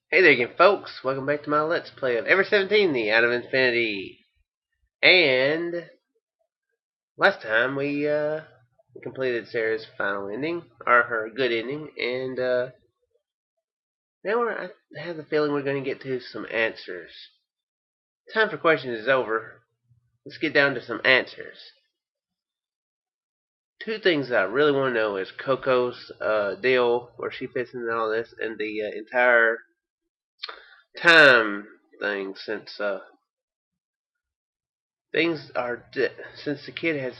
Hey there again, folks. Welcome back to my Let's Play of Ever17, the Out of Infinity. And last time we completed Sarah's final ending, or her good ending, and now I have the feeling we're going to get to some answers. Time for questions is over. Let's get down to some answers. Two things that I really want to know is Coco's deal, where she fits into all this, and the entire time thing, since things are since the kid has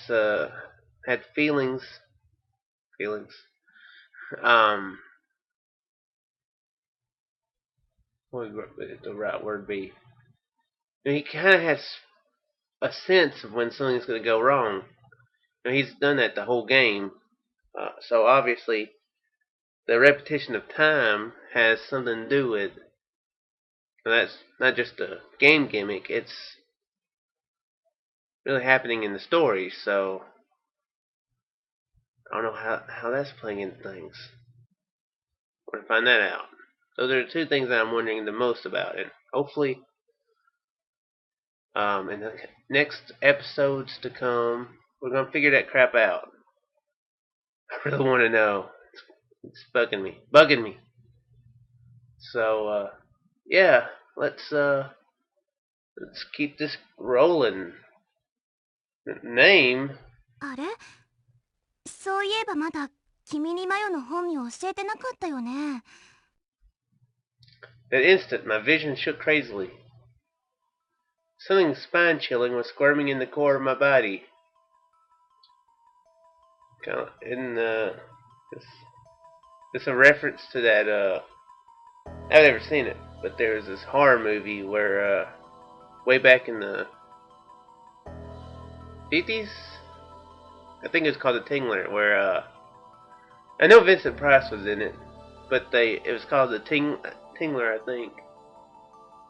had feelings. Um, what would the right word be? He kind of has a sense of when something's going to go wrong. He's done that the whole game. So obviously, the repetition of time has something to do with. And that's not just a game gimmick. It's really happening in the story. So I don't know how that's playing into things. We're gonna find that out. Those are the two things that I'm wondering the most about, and hopefully, in the next episodes to come, we're gonna figure that crap out. I really want to know. It's bugging me. So, yeah, let's keep this rolling. Name? あれそういえばまだ君にマヨの本名教えてなかったよね。That instant, my vision shook crazily. Something spine-chilling was squirming in the core of my body. This a reference to that, I've never seen it, but there was this horror movie where, way back in the 50s? I think it was called The Tingler, where, I know Vincent Price was in it, but it was called The Tingler, I think.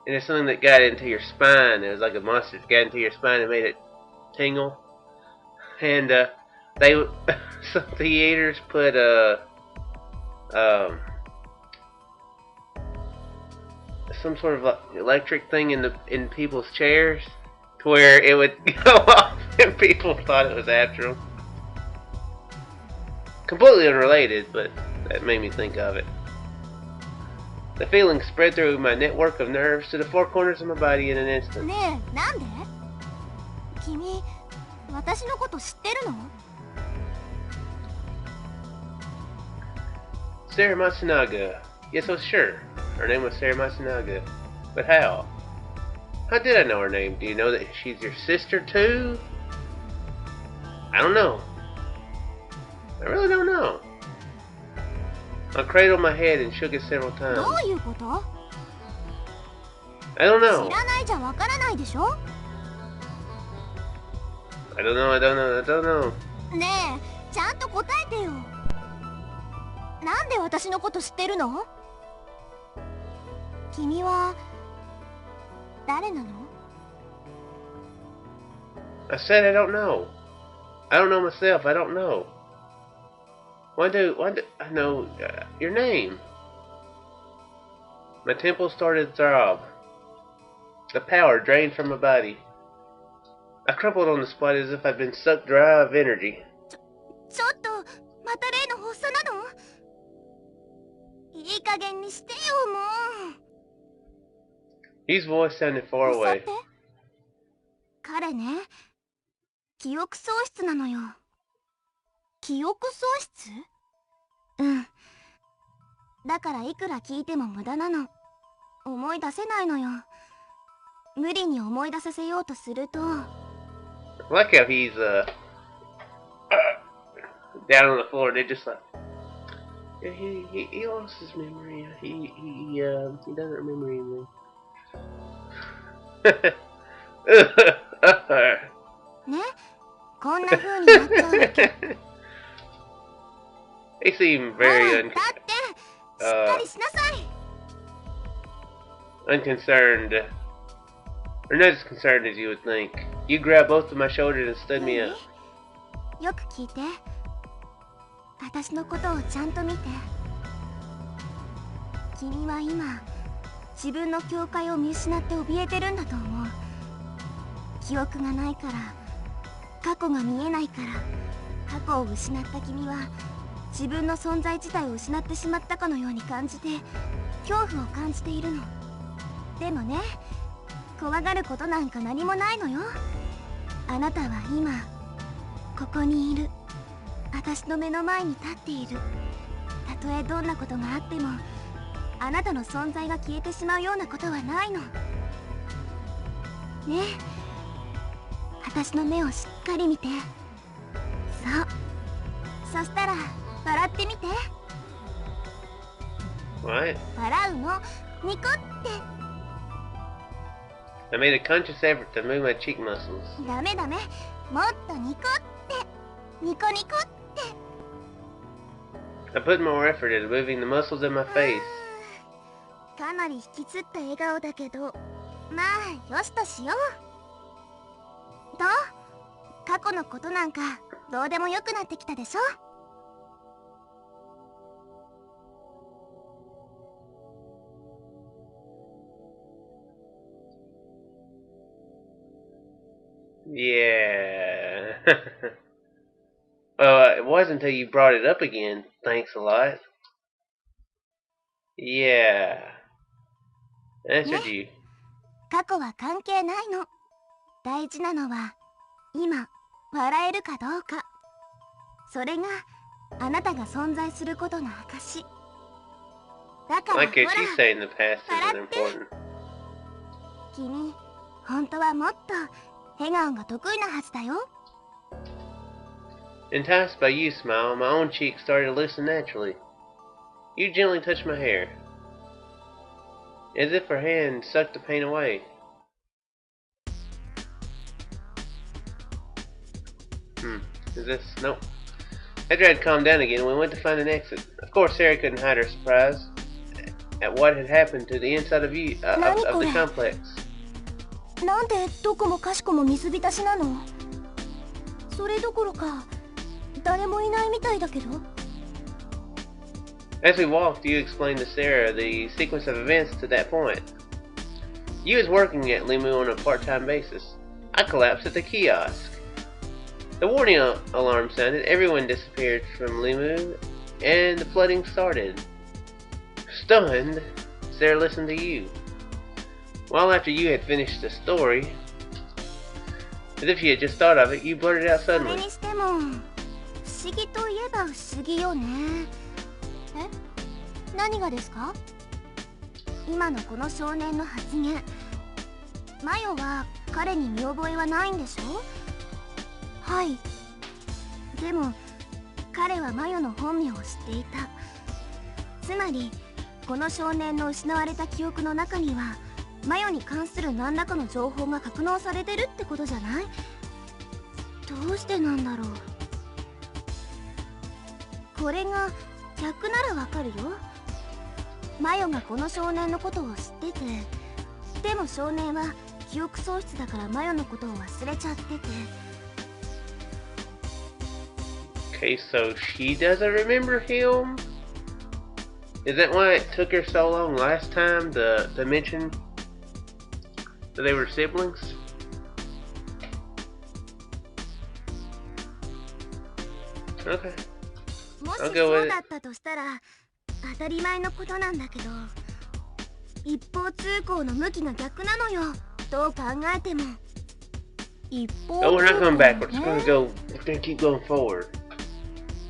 And it's something that got into your spine. It was like a monster that got into your spine and made it tingle. And, some theaters put, some sort of like electric thing in people's chairs to where it would go off and people thought it was after them. Completely unrelated, but that made me think of it. The feeling spread through my network of nerves to the four corners of my body in an instant. ねえ、なんで？君、私のこと知ってるの？ Sarah Matsunaga. Yes, I was sure. Her name was Sarah Matsunaga. But how? How did I know her name? Do you know that she's your sister too? I don't know. I really don't know. I cradled my head and shook it several times. どういうこと？ I don't know. 知らないじゃわからないでしょ？ I don't know. ねえ、ちゃんと答えてよ。なんで私のこと知ってるの？君は誰なの？ I said I don't know. I don't know myself. I don't know. Why do I know your name? My temples started to throb. The power drained from my body. I crumpled on the spot as if I'd been sucked dry of energy. ちょっと、また例の発作なの？いい加減にしてよ、もう。 His voice sounded far 発作っ away. て？彼ね、記憶喪失なのよ。記憶喪失？うん。だからいくら聞いても無駄なの。思い出せないのよ。無理に思い出させようとすると。 I like how he's down on the floor. They're just like, yeah, he lost his memory. He doesn't remember anything. ね、こんな風になっちゃうわけ。 They seem ほら、 very だってしっかりしなさい。 unconcerned. Or not as concerned as you would think. You grabbed both of my shoulders and stood me up. よく聞いて。私のことをちゃんと見て。君は今自分の境界を見失って怯えてるんだと思う。記憶がないから、過去が見えないから、過去を失った君は自分の存在自体を失ってしまったかのように感じて恐怖を感じているの。でもね、怖がることなんか何もないのよ。あなたは今ここにいる。私の目の前に立っている。たとえどんなことがあってもあなたの存在が消えてしまうようなことはないの。ねえ、私の目をしっかり見て。そう、そしたら笑ってみて。What? 笑うの、ニコって。I made a conscious effort to move my cheek muscles. ダメダメ、もっとニコって。ニコニコって。I put more effort into moving the muscles in my face. かなり引きつった笑顔だけど、まあよしとしよう。どう？過去のことなんかどうでもよくなってきたでしょ。Yeah. Well, it wasn't until you brought it up again. Thanks a lot. Yeah. Answered you. 過去は関係ないの。大事なのは今笑えるかどうか。それがあなたが存在することの証。だからほら、 Like you saying the past isn't important. 君、本当はもっと笑顔が得意なはずだよ。Enticed by you, smile, my own cheeks started to loosen naturally. You gently touched my hair, as if her hand sucked the pain away. Is this? Nope. After I had calmed down again, we went to find an exit. Of course, Sarah couldn't hide her surprise at what had happened to the inside of you, of the complex. なんでどこもかしこも水浸しなの？それどころか誰もいないみたいだけど。As we walked, you explained to Sarah the sequence of events to that point. You was working at LeMU on a part-time basis. I collapsed at the kiosk. The warning alarm sounded, everyone disappeared from LeMU, and the flooding started. Stunned, Sarah listened to you. While after you had finished the story, as if you had just thought of it, you blurted out それ suddenly. にしても不思議といえば不思議よね。何がですか？今のこの少年の発言。マヨは彼に見覚えはないんでしょ？はい。でも彼はマヨの本名を知っていた。つまりこの少年の失われた記憶の中にはマヨに関する何らかの情報が格納されてるってことじゃない？どうしてなんだろう。これが逆ならわかるよ。マヨがこの少年のことを知ってて、でも少年は記憶喪失だからマヨのことを忘れちゃってて。Okay, so she doesn't remember him? Is that why it took her so long last time to mention that they were siblings? Okay. もしそうだったとしたら当たり前のことなんだけど、一方通行の向きが逆なのよ。どう考えても。一方通行 Oh, we're not going backwards. We're gonna keep going forward.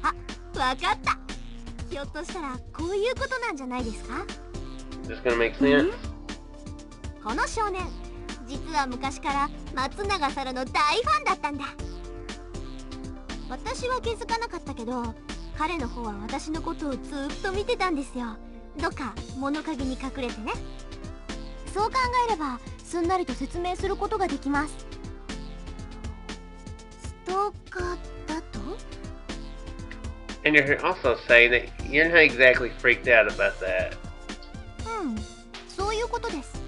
あ、わかった。ひょっとしたらこういうことなんじゃないですか？ Just gonna make sense. この少年、実は昔から松永沙羅の大ファンだったんだ。私は気づかなかったけど、彼の方は私のことをずっと見てたんですよ。どっか物陰に隠れてね。そう考えればすんなりと説明することができます。ストーカーだと？ And you're also saying that you're not exactly freaked out about that. うん、そういうことです。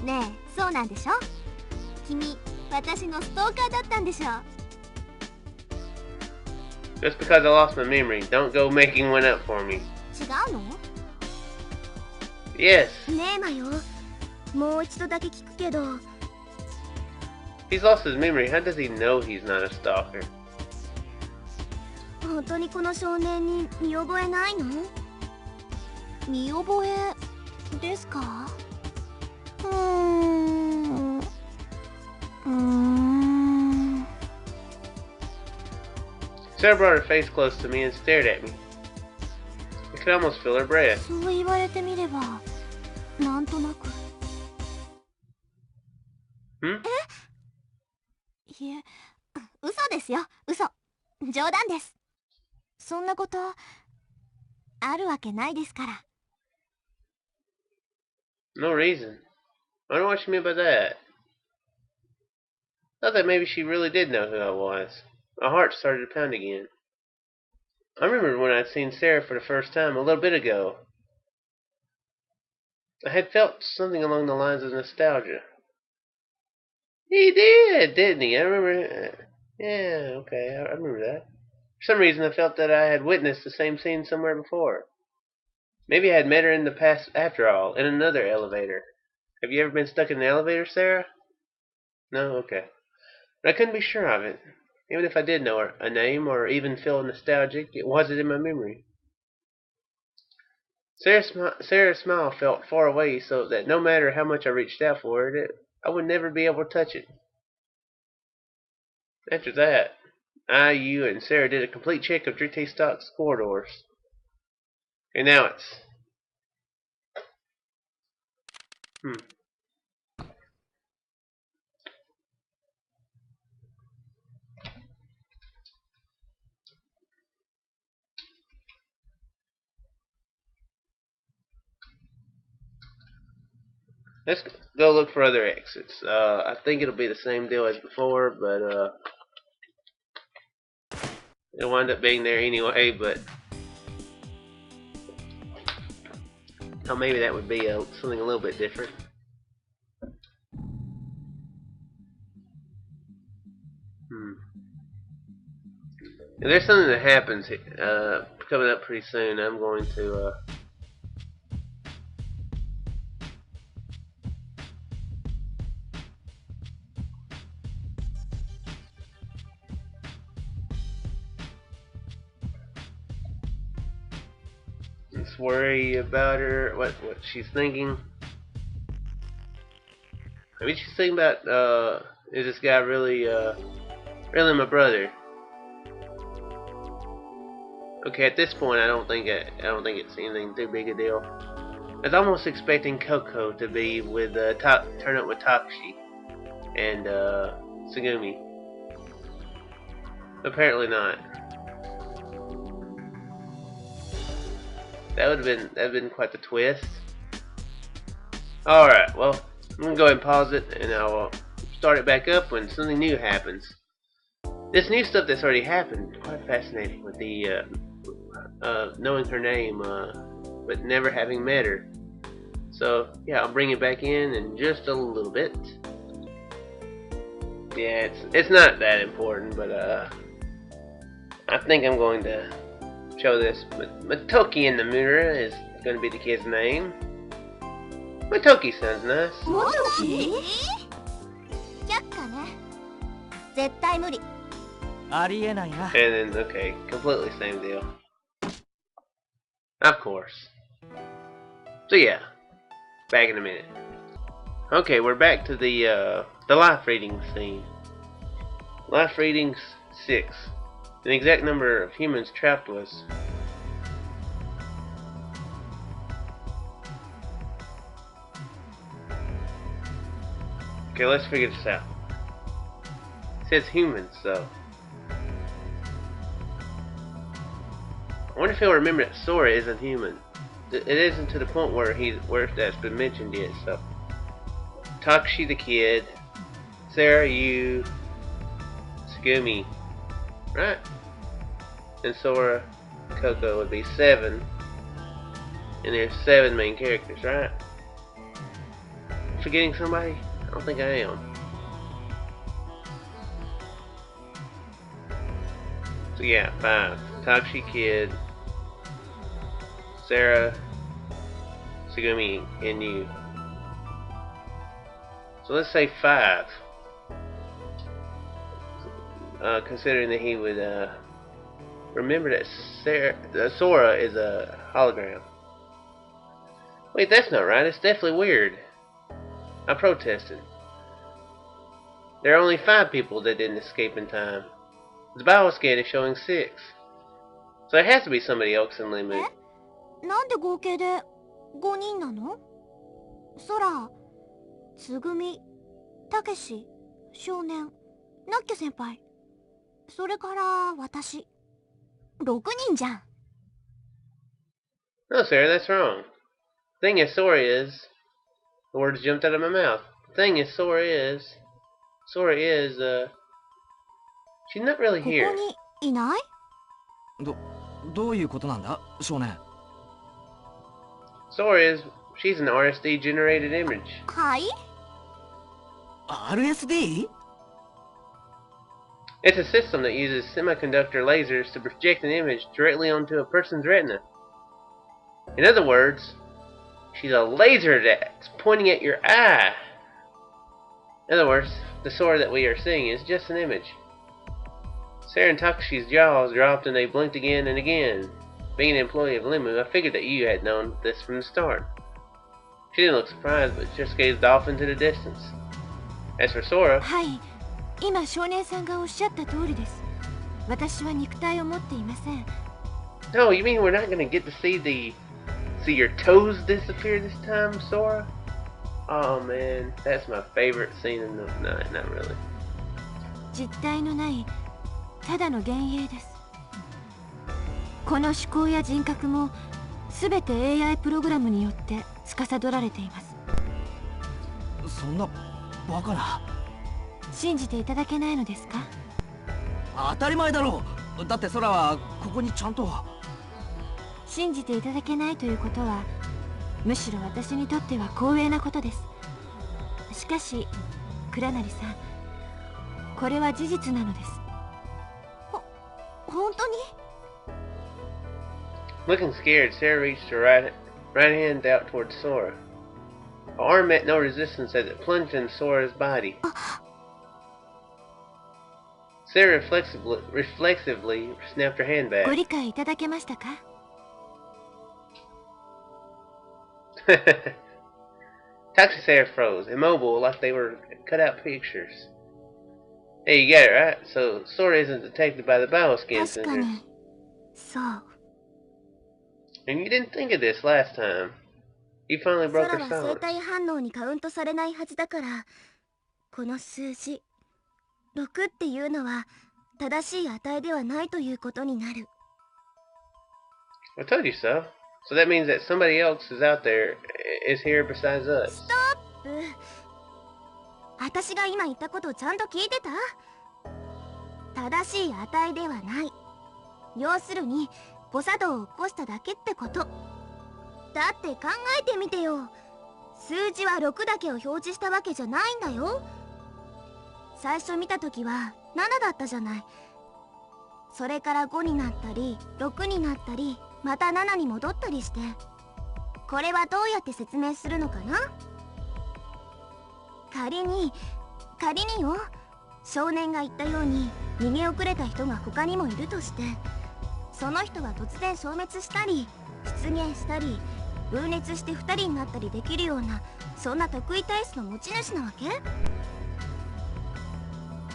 ねえ、そうなんでしょ？君、私のストーカーだったんでしょJust because I lost my memory, don't go making one up for me. 違うの？ Yes. ねえマヨ、もう一度だけ聞くけど、 He's lost his memory. How does he know he's not a stalker? 本当にこの少年に見覚えないの？見覚えですか？Sarah brought her face close to me and stared at me. I could almost feel her breath. そう言われてみれば、なんとなく。Hmm? いえ、嘘ですよ、嘘。冗談です。そんなことあるわけないですから。 No reason. I don't know what you mean by that. I thought that maybe she really did know who I was. My heart started to pound again. I remembered when I'd seen Sarah for the first time a little bit ago. I had felt something along the lines of nostalgia. He did, didn't he? I remember. Yeah, okay, I remember that. For some reason, I felt that I had witnessed the same scene somewhere before. Maybe I had met her in the past after all, in another elevator. Have you ever been stuck in an elevator, Sarah? No? Okay. But I couldn't be sure of it. Even if I did know her, a name, or even feel nostalgic, it wasn't in my memory. Sarah's smile felt far away, so that no matter how much I reached out for it, I would never be able to touch it. After that, you, and Sarah did a complete check of Dreamcast's corridors. And now it's... Let's go look for other exits. I think it'll be the same deal as before, but it'll wind up being there anyway, but oh, maybe that would be something a little bit different. If there's something that happens coming up pretty soon, I'm going to just worry about her, what she's thinking. Maybe she's thinking about, is this guy really my brother? Okay, at this point, I don't think it's anything too big a deal. I was almost expecting Coco to be with turn up with Takashi and Tsugumi. Apparently not. That'd have been quite the twist. Alright, well, I'm gonna go ahead and pause it, and I'll start it back up when something new happens. This new stuff that's already happened, quite fascinating, with the knowing her name, but never having met her. So yeah, I'll bring it back in just a little bit. Yeah, it's not that important, but I think I'm going to show this. Matoki in the mirror is going to be the kid's name. Matoki sounds nice. Matoki? 却下ね。絶対無理。ありえないな。And then, okay, completely same deal. Of course. So yeah, back in a minute. Okay, we're back to the life reading scene. Life readings 6. The exact number of humans trapped was... Okay, let's figure this out. It says humans, so... I wonder if he'll remember that Sora isn't human. It isn't to the point where that's been mentioned yet, so... Takashi the kid, Sarah, you, Tsugumi, right? And Sora, Coco would be 7. And there's 7 main characters, right? Forgetting somebody? I don't think I am. So yeah, 5. Takashi kid, Sarah, Tsugumi and you. So let's say 5. Considering that he would remember that Sora is a hologram. Wait, that's not right. It's definitely weird. I protested. There are only 5 people that didn't escape in time. The bioscan is showing 6. So it has to be somebody else in LeMU. なんで合計で5人なの？空、つぐみ、たけし、少年、ナッキョ先輩、それから私。6人じゃん。No, Sarah, that's wrong. The thing is, Sora is... The words jumped out of my mouth. The thing is, Sora is... She's not really こ here. こにいない？どういうことなんだ、少年。Sora is... She's an RSD-generated image. はい？ RSD? It's a system that uses semiconductor lasers to project an image directly onto a person's retina. In other words, she's a laser that's pointing at your eye. In other words, the Sora that we are seeing is just an image. Sarah and Takashi's jaws dropped and they blinked again and again. Being an employee of LeMU, I figured that you had known this from the start. She didn't look surprised, but just gazed off into the distance. As for Sora... はい、今少年さんがおっしゃった通りです。私は肉体を持っていません。No, you mean we're not gonna get to see your toes disappear this time, Sora? Oh man, that's my favorite scene in the... No, not really. 実体のないただの幻影です。この思考や人格も全て AI プログラムによって司られています。そんなバカな。信じていただけないのですか？当たり前だろう。だって空はここにちゃんと。信じていただけないということはむしろ私にとっては光栄なことです。しかし倉成さん、これは事実なのです。本当に？ Looking scared, Sarah reached her right hand out towards Sora. Her arm met no resistance as it plunged into Sora's body. Sarah reflexively snapped her hand back. ご理解いただけましたか？ Taxi's hair froze, immobile like they were cut out pictures. Hey, you got it right. So Sora isn't detected by the bioscan 確か sensors. にそう。 And you didn't think of this last time. You finally broke 空 her は生 silence. 体反応にカウントされないはずだから、この数字6っていうのは正しい値ではないということになる。 I told you so. So that means that somebody else is out there, is here besides us. ストップ。私が今言ったことをちゃんと聞いてた？正しい値ではない。要するに誤作動を起こしただけってこと。だって考えてみてよ。数字は6だけを表示したわけじゃないんだよ。最初見た時は7だったじゃない。それから5になったり6になったりまた7に戻ったりして、これはどうやって説明するのかな？仮によ、少年が言ったように逃げ遅れた人が他にもいるとして、その人は突然消滅したり出現したり分裂して2人になったりできるような、そんな得意体質の持ち主なわけ？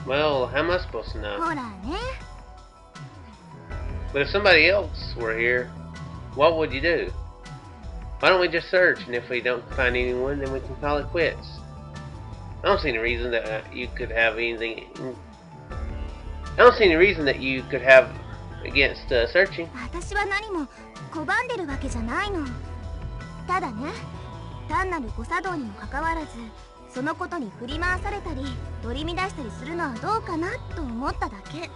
Well, how am I supposed to know? ほらね。 But if somebody else were here, what would you do? Why don't we just search, and if we don't find anyone, then we can call it quits? I don't see any reason that you could have anything... I don't see any reason that you could have against searching. 私は何も拒んでるわけじゃないの。ただね、単なる誤作動にもかかわらず、そのことに振り回されたり取り乱したりするのはどうかなと思っただけ。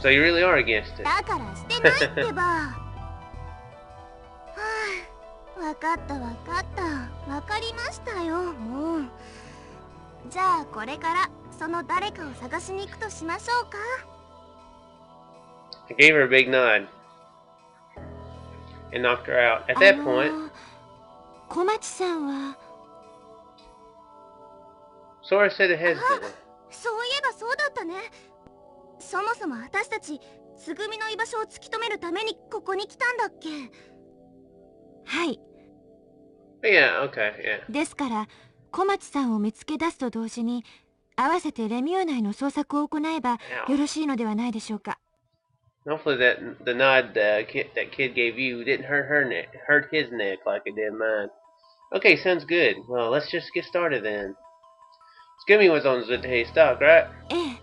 So you really are against it. だからしてないってば。はあ、わかったわかった。わかりましたよ、もう。じゃあこれからその誰かを探しに行くとしましょうか。 I gave her a big nod. and knocked her out. At that point, 小町さんは Sora said it hesitantly. そういえばそうだったね。そもそも私たちつぐみの居場所を突き止めるためにここに来たんだっけ。はい。 Yeah, okay, yeah. ですから小町さんを見つけ出すと同時に合わせてレミュー内の捜索を行えばよろしいのではないでしょうか。 Hopefully the nod that kid gave you didn't hurt his neck like it did mine. Okay, sounds good. Well, let's just get started then. Scooby was on Zutei stock, right? ええ。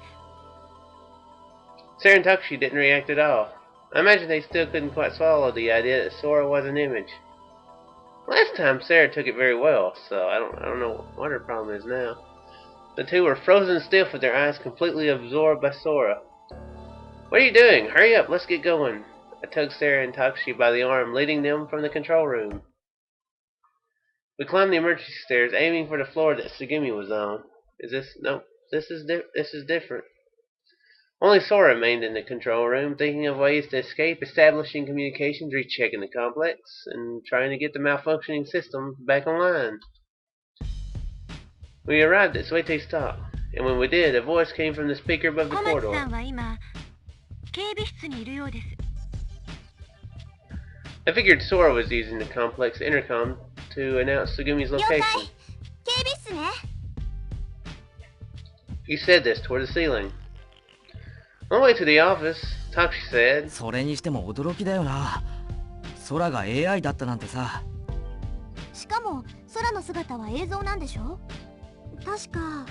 Sarah and Takushi didn't react at all. I imagine they still couldn't quite swallow the idea that Sora was an image. Last time Sarah took it very well, so I don't know what her problem is now. The two were frozen stiff with their eyes completely absorbed by Sora. What are you doing? Hurry up, let's get going. I tugged Sarah and Takushi by the arm, leading them from the control room. We climbed the emergency stairs, aiming for the floor that Sugumi was on. No, this is different. Only Sora remained in the control room, thinking of ways to escape, establishing communications, rechecking the complex, and trying to get the malfunctioning system back online. We arrived at Suete Stop, and when we did, a voice came from the speaker above the corridor. I figured Sora was using the complex intercom to announce Sugumi's location. He said this toward the ceiling. On the way to the office, Takushi said, それにしても驚きだよな。空が AI だったなんてさ。しかも空の姿は映像なんでしょ。確か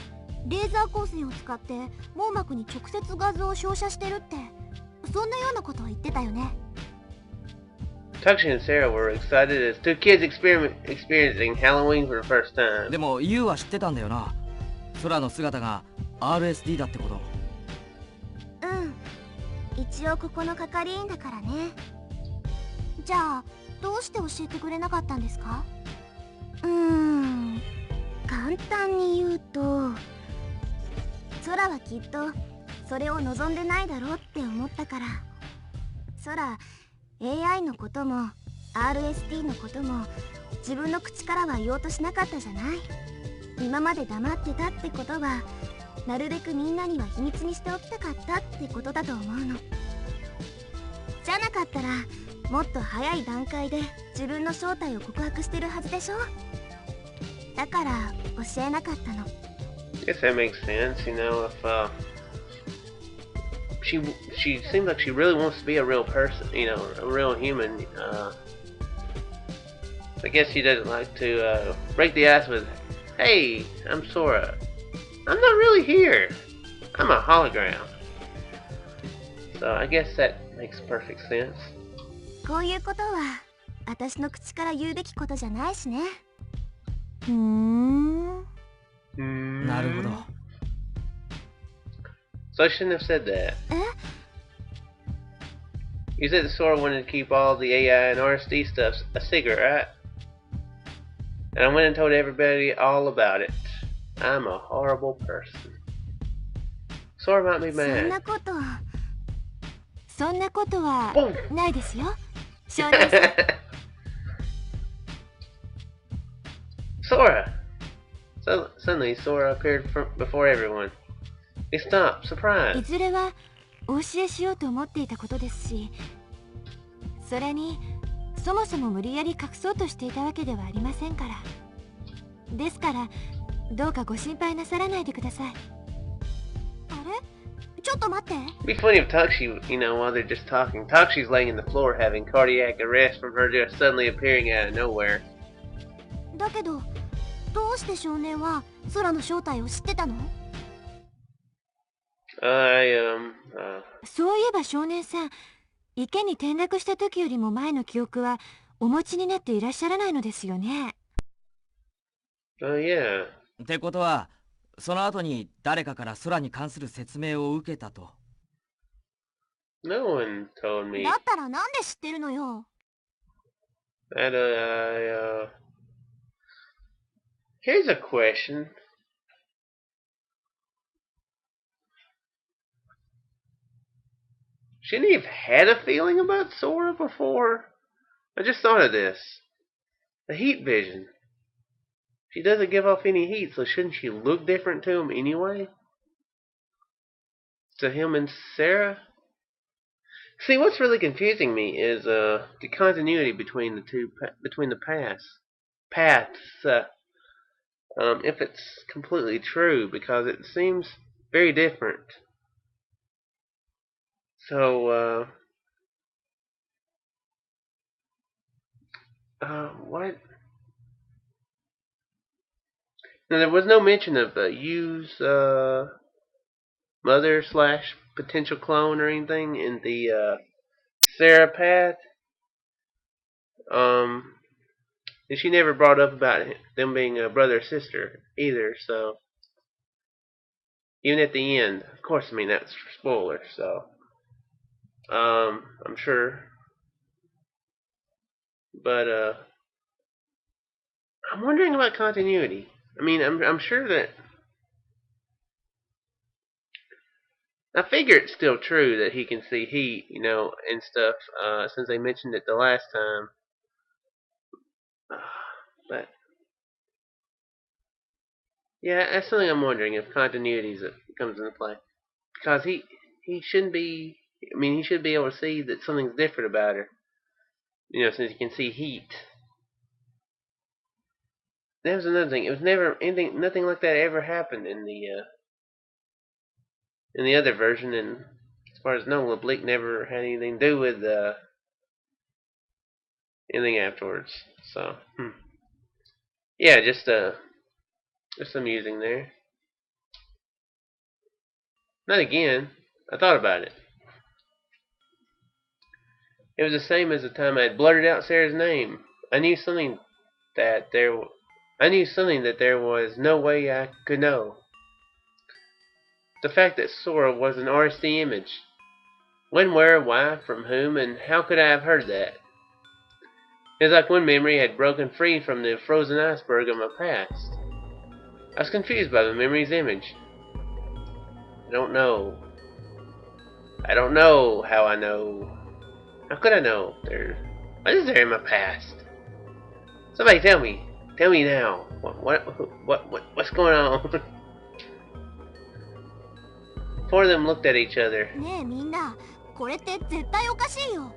レーザー光線を使って網膜に直接画像を照射してるって、そんなようなことを言ってたよね。Takushi and Sarah were excited as two kids experiencing Halloween for the first time. でも YOU は知ってたんだよな。空の姿が RSD だってこと。うん、一応ここの係員だからね。じゃあどうして教えてくれなかったんですか。簡単に言うと、空はきっとそれを望んでないだろうって思ったから。空 AI のことも RST のことも自分の口からは言おうとしなかったじゃない。今まで黙ってたってことはなるべくみんなには秘密にしておきたかったってことだと思うの。じゃなかったらもっと早い段階で自分の正体を告白してるはずでしょ。だから教えなかったの。 Guess that makes sense, you know, if she seems like she really wants to be a real person, you know, a real human. I guess she doesn't like to break the ice with, "Hey, I'm Sora. I'm not really here. I'm a hologram." So I guess that makes perfect sense. こういうことは私の口から言うべきことじゃないしね。なるほど。So I shouldn't have said that. You said that Sora wanted to keep all the AI and RSD stuff a secret, right? And I went and told everybody all about it. I'm a horrible person. Sora might be そん mad. なことはないですよ。少年さん。Sora! Suddenly, Sora appeared before everyone. He stopped, い surprised. ずれはお教えしようと思っていたことですし、それにそもそも無理やり隠そうとしていたわけではありませんから。ですからどうかご心配なさらないでください。あれ、ちょっと待って。 It'd be funny if Takushi, you know, while they're just talking, Takushi's laying in the floor having cardiac arrest from her just suddenly appearing out of nowhere. だけどどうして少年は空の正体を知ってたの？そういえば少年さん、池に転落した時よりも前の記憶はお持ちになっていらっしゃらないのですよね。Yeah. ってことは、その後に誰かから空に関する説明を受けたと。No one told me だったらなんで知ってるのよ。 that, Here's a question. Shouldn't he have had a feeling about Sora before? I just thought of this. The heat vision. She doesn't give off any heat, so shouldn't she look different to him anyway? To him and Sarah? See, what's really confusing me is the continuity between the two, between the paths. If it's completely true, because it seems very different. So, what? Now, there was no mention of Yu's mother slash potential clone or anything in the Sarah path. And she never brought up about them being a brother or sister either. So even at the end, of course, I mean that's spoiler. So I'm sure, but I'm wondering about continuity. I mean, I'm sure that I figure it's still true that he can see heat, and stuff. Since they mentioned it the last time, but yeah, that's something I'm wondering if continuity comes into play, because he shouldn't be. I mean, he should be able to see that something's different about her. Since he can see heat. That was another thing. It was never anything. Nothing like that ever happened in the other version. And as far as I know, LeBleak never had anything to do with anything afterwards. So yeah, just amusing there. Not again. I thought about it. It was the same as the time I had blurted out Sarah's name. I knew something that there. I knew something that there was no way I could know. The fact that Sora was an RSD image. When, where, why, from whom, and how could I have heard that? It was like one memory had broken free from the frozen iceberg of my past. I was confused by the memory's image. I don't know. I don't know how I know. How could I know? What is there in my past? Somebody tell me. Tell me now. What's going on? Four of them looked at each other. ねえみんな、これって絶対おかしいよ。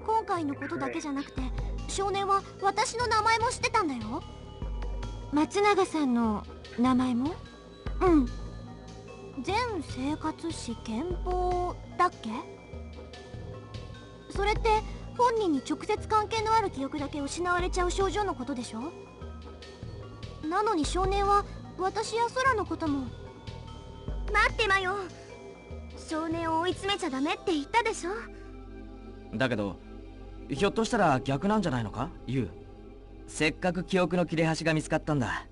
今回のことだけじゃなくて、少年は私の名前も知ってたんだよ。松永さんの名前も？うん。全生活史憲法だっけ？それって本人に直接関係のある記憶だけ失われちゃう症状のことでしょ？なのに少年は私や空のことも。待ってまよ。少年を追い詰めちゃダメって言ったでしょ。だけどひょっとしたら逆なんじゃないのか、ユウ。せっかく記憶の切れ端が見つかったんだ。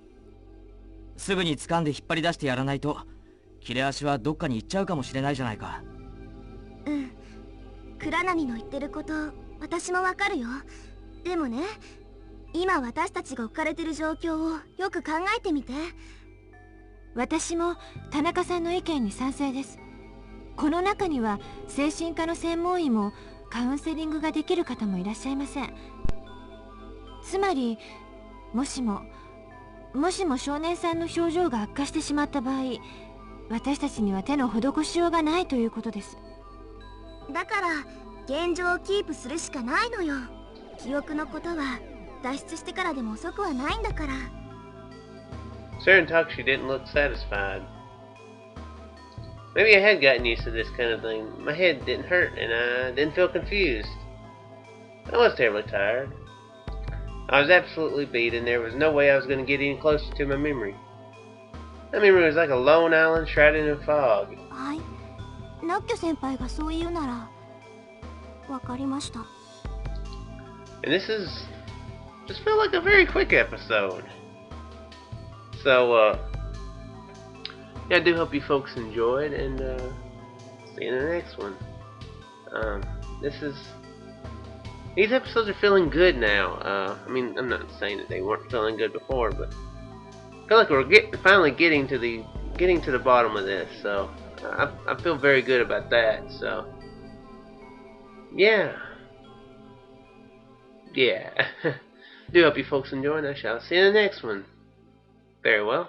すぐに掴んで引っ張り出してやらないと切れ端はどっかに行っちゃうかもしれないじゃないか。うん。倉波の言ってること私もわかるよ。でもね、今私たちが置かれてる状況をよく考えてみて。私も田中さんの意見に賛成です。この中には精神科の専門医もカウンセリングができる方もいらっしゃいません。つまりもしも少年さんの症状が悪化してしまった場合、私たちには手の施しようがないということです。だから現状をキープするしかないのよ。記憶のことは脱出してからでも遅くはないんだから。Sarah and Takushi didn't look satisfied. Maybe I had gotten used to this kind of thing. My head didn't hurt and I didn't feel confused. I was terribly tired. I was absolutely beat and there was no way I was going to get any closer to my memory. My memory was like a lone island shrouded in fog. はい。ナッキョ先輩がそう言うならわかりました。And this felt like a very quick episode. So, yeah, I do hope you folks enjoyed, and see you in the next one. These episodes are feeling good now. I mean, I'm not saying that they weren't feeling good before, but I feel like we're finally getting to the bottom of this. So, I feel very good about that. So, yeah. yeah. Do hope you folks enjoy, and I shall see you in the next one. Very well.